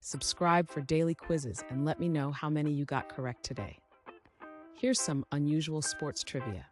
Subscribe for daily quizzes and let me know how many you got correct today. Here's some unusual sports trivia.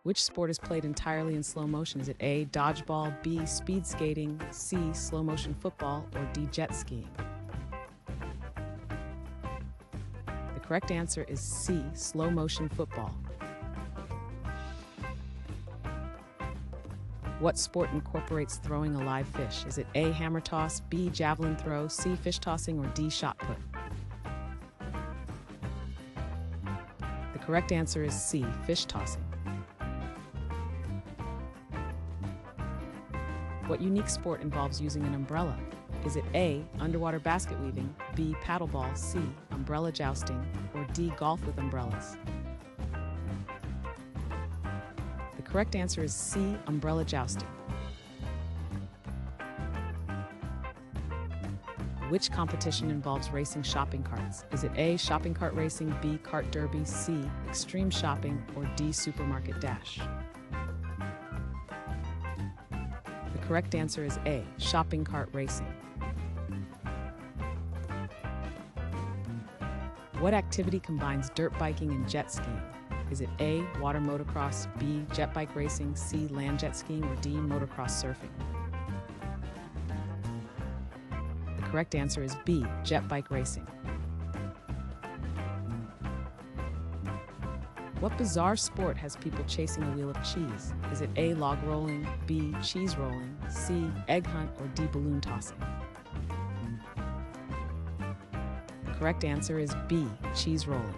Which sport is played entirely in slow motion? Is it A, dodgeball, B, speed skating, C, slow motion football, or D, jet skiing? The correct answer is C, slow motion football. What sport incorporates throwing a live fish? Is it A, hammer toss, B, javelin throw, C, fish tossing, or D, shot put? The correct answer is C, fish tossing. What unique sport involves using an umbrella? Is it A, underwater basket weaving, B, paddleball, C, umbrella jousting, or D, golf with umbrellas? The correct answer is C, umbrella jousting. Which competition involves racing shopping carts? Is it A, shopping cart racing, B, cart derby, C, extreme shopping, or D, supermarket dash? The correct answer is A, shopping cart racing. What activity combines dirt biking and jet skiing? Is it A, water motocross, B, jet bike racing, C, land jet skiing, or D, motocross surfing? The correct answer is B, jet bike racing. What bizarre sport has people chasing a wheel of cheese? Is it A, log rolling, B, cheese rolling, C, egg hunt, or D, balloon tossing? The correct answer is B, cheese rolling.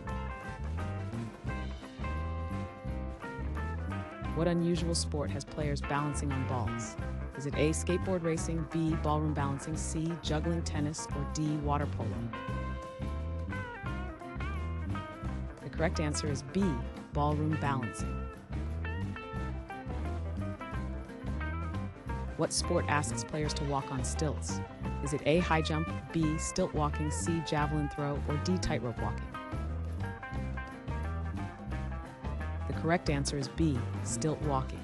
What unusual sport has players balancing on balls? Is it A, skateboard racing, B, ballroom balancing, C, juggling tennis, or D, water polo? The correct answer is B, ballroom balancing. What sport asks players to walk on stilts? Is it A, high jump, B, stilt walking, C, javelin throw, or D, tightrope walking? The correct answer is B, stilt walking.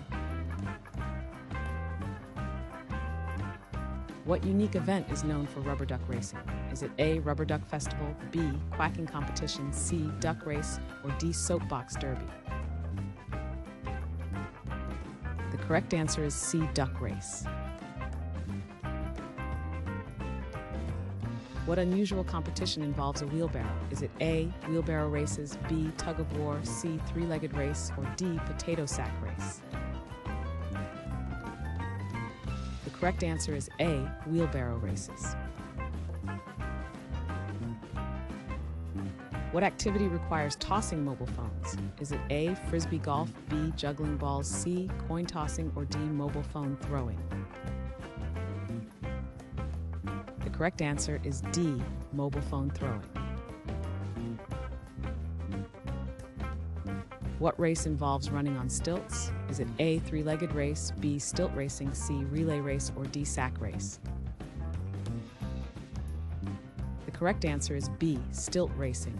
What unique event is known for rubber duck racing? Is it A, rubber duck festival, B, quacking competition, C, duck race, or D, soapbox derby? The correct answer is C, duck race. What unusual competition involves a wheelbarrow? Is it A, wheelbarrow races, B, tug of war, C, three-legged race, or D, potato sack race? The correct answer is A, wheelbarrow races. What activity requires tossing mobile phones? Is it A, frisbee golf, B, juggling balls, C, coin tossing, or D, mobile phone throwing? The correct answer is D, mobile phone throwing. What race involves running on stilts? Is it A, three-legged race, B, stilt racing, C, relay race, or D, sack race? The correct answer is B, stilt racing.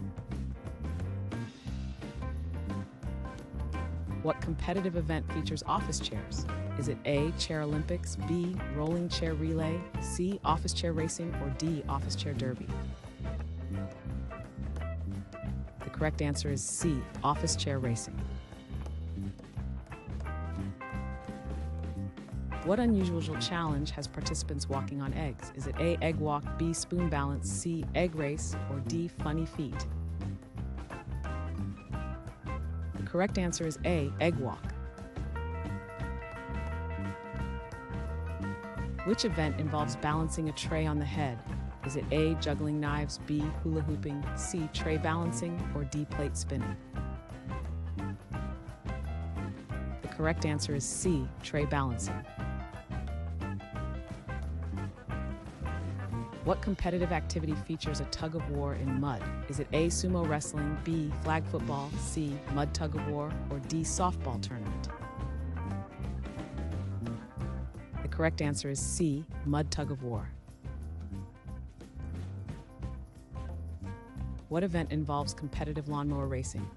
What competitive event features office chairs? Is it A, chair Olympics, B, rolling chair relay, C, office chair racing, or D, office chair derby? The correct answer is C, office chair racing. What unusual challenge has participants walking on eggs? Is it A, egg walk, B, spoon balance, C, egg race, or D, funny feet? The correct answer is A, egg walk. Which event involves balancing a tray on the head? Is it A, juggling knives, B, hula hooping, C, tray balancing, or D, plate spinning? The correct answer is C, tray balancing. What competitive activity features a tug of war in mud? Is it A, sumo wrestling, B, flag football, C, mud tug of war, or D, softball tournament? The correct answer is C, mud tug of war. What event involves competitive lawnmower racing?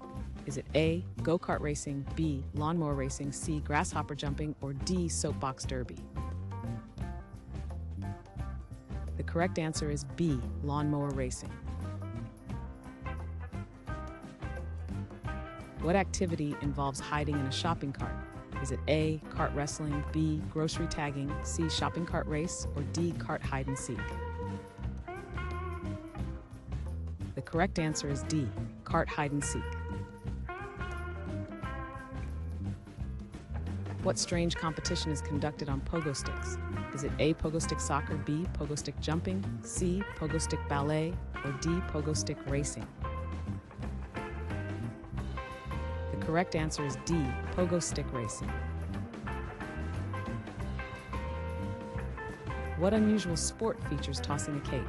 Is it A, go-kart racing, B, lawnmower racing, C, grasshopper jumping, or D, soapbox derby? The correct answer is B, lawnmower racing. What activity involves hiding in a shopping cart? Is it A, cart wrestling, B, grocery tagging, C, shopping cart race, or D, cart hide and seek? The correct answer is D, cart hide and seek. What strange competition is conducted on pogo sticks? Is it A, pogo stick soccer, B, pogo stick jumping, C, pogo stick ballet, or D, pogo stick racing? The correct answer is D, pogo stick racing. What unusual sport features tossing a cake?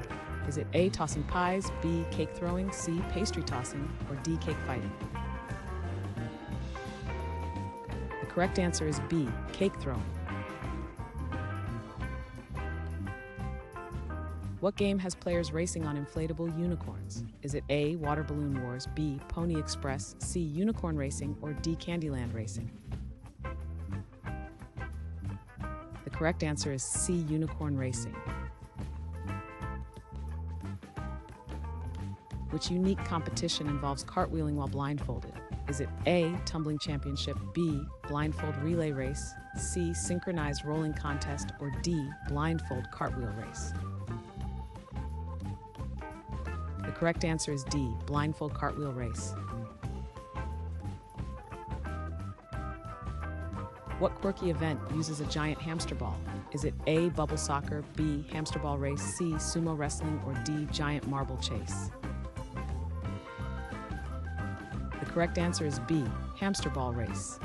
Is it A, tossing pies, B, cake throwing, C, pastry tossing, or D, cake fighting? The correct answer is B, cake throwing. What game has players racing on inflatable unicorns? Is it A, Water Balloon Wars, B, Pony Express, C, Unicorn Racing, or D, Candyland Racing? The correct answer is C, Unicorn Racing. Which unique competition involves cartwheeling while blindfolded? Is it A, tumbling championship, B, blindfold relay race, C, synchronized rolling contest, or D, blindfold cartwheel race? The correct answer is D, blindfold cartwheel race. What quirky event uses a giant hamster ball? Is it A, bubble soccer, B, hamster ball race, C, sumo wrestling, or D, giant marble chase? The correct answer is B, hamster ball race.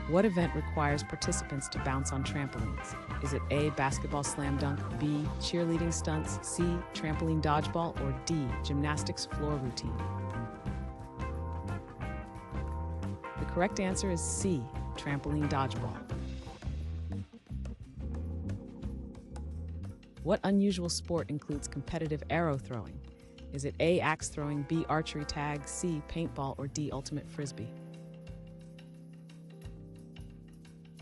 What event requires participants to bounce on trampolines? Is it A, basketball slam dunk, B, cheerleading stunts, C, trampoline dodgeball, or D, gymnastics floor routine? The correct answer is C, trampoline dodgeball. What unusual sport includes competitive arrow throwing? Is it A, axe throwing, B, archery tag, C, paintball, or D, ultimate frisbee?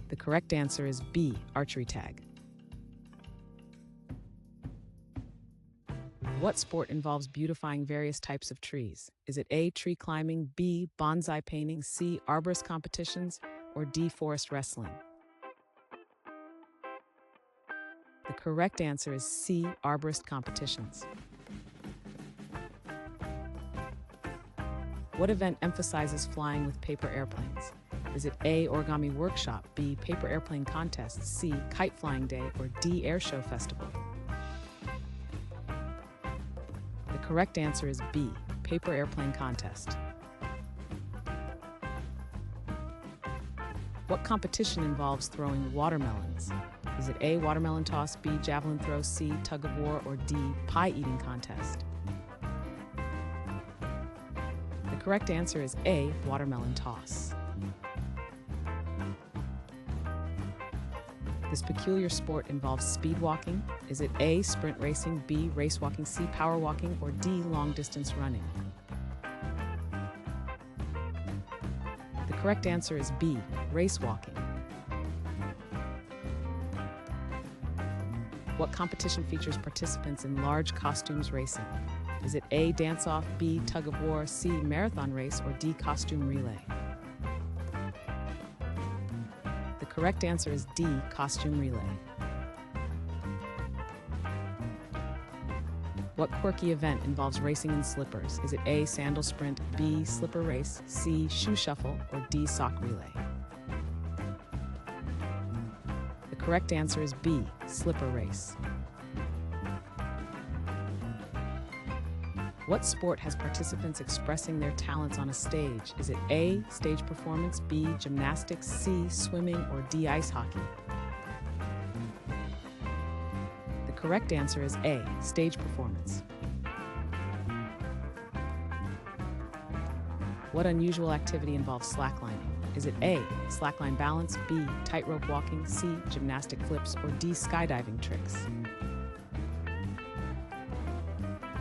The correct answer is B, archery tag. What sport involves beautifying various types of trees? Is it A, tree climbing, B, bonsai painting, C, arborist competitions, or D, forest wrestling? The correct answer is C, arborist competitions. What event emphasizes flying with paper airplanes? Is it A, origami workshop, B, paper airplane contest, C, kite flying day, or D, air show festival? The correct answer is B, paper airplane contest. What competition involves throwing watermelons? Is it A, watermelon toss, B, javelin throw, C, tug of war, or D, pie eating contest? The correct answer is A, watermelon toss. This peculiar sport involves speed walking. Is it A, sprint racing, B, race walking, C, power walking, or D, long distance running? The correct answer is B, race walking. What competition features participants in large costumes racing? Is it A, dance-off, B, tug of war, C, marathon race, or D, costume relay? The correct answer is D, costume relay. What quirky event involves racing in slippers? Is it A, sandal sprint, B, slipper race, C, shoe shuffle, or D, sock relay? The correct answer is B, slipper race. What sport has participants expressing their talents on a stage? Is it A, stage performance, B, gymnastics, C, swimming, or D, ice hockey? The correct answer is A, stage performance. What unusual activity involves slacklining? Is it A, slackline balance, B, tightrope walking, C, gymnastic flips, or D, skydiving tricks?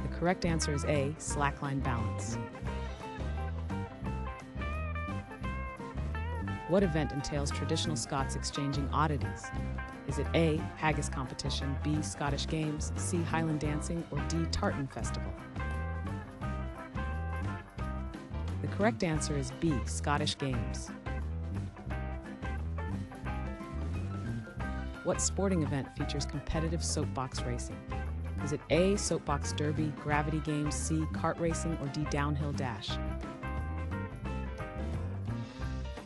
The correct answer is A, slackline balance. What event entails traditional Scots exchanging oddities? Is it A, haggis competition, B, Scottish games, C, Highland dancing, or D, tartan festival? The correct answer is B, Scottish games. What sporting event features competitive soapbox racing? Is it A, soapbox derby, gravity games, C, kart racing, or D, downhill dash?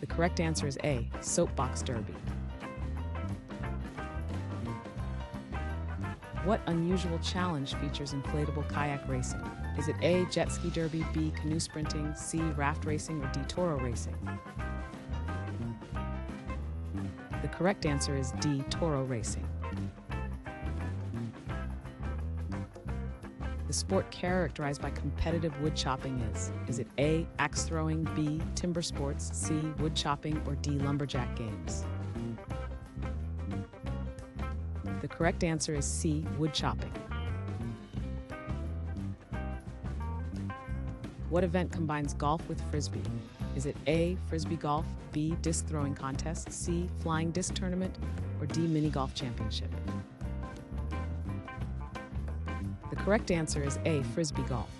The correct answer is A, soapbox derby. What unusual challenge features inflatable kayak racing? Is it A, jet ski derby, B, canoe sprinting, C, raft racing, or D, toro racing? The correct answer is D, toro racing. The sport characterized by competitive wood chopping is it A, axe throwing, B, timber sports, C, wood chopping, or D, lumberjack games? The correct answer is C, wood chopping. What event combines golf with frisbee? Is it A, frisbee golf, B, disc throwing contest, C, flying disc tournament, or D, mini golf championship? The correct answer is A, frisbee golf.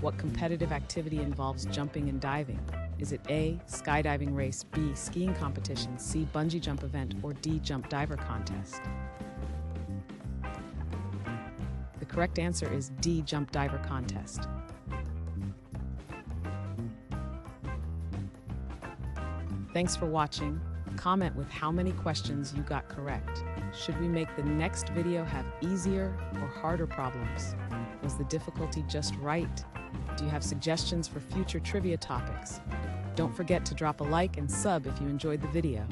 What competitive activity involves jumping and diving? Is it A, skydiving race, B, skiing competition, C, bungee jump event, or D, jump diver contest? The correct answer is D, jump diver contest. Thanks for watching. Comment with how many questions you got correct. Should we make the next video have easier or harder problems? Was the difficulty just right? Do you have suggestions for future trivia topics? Don't forget to drop a like and sub if you enjoyed the video.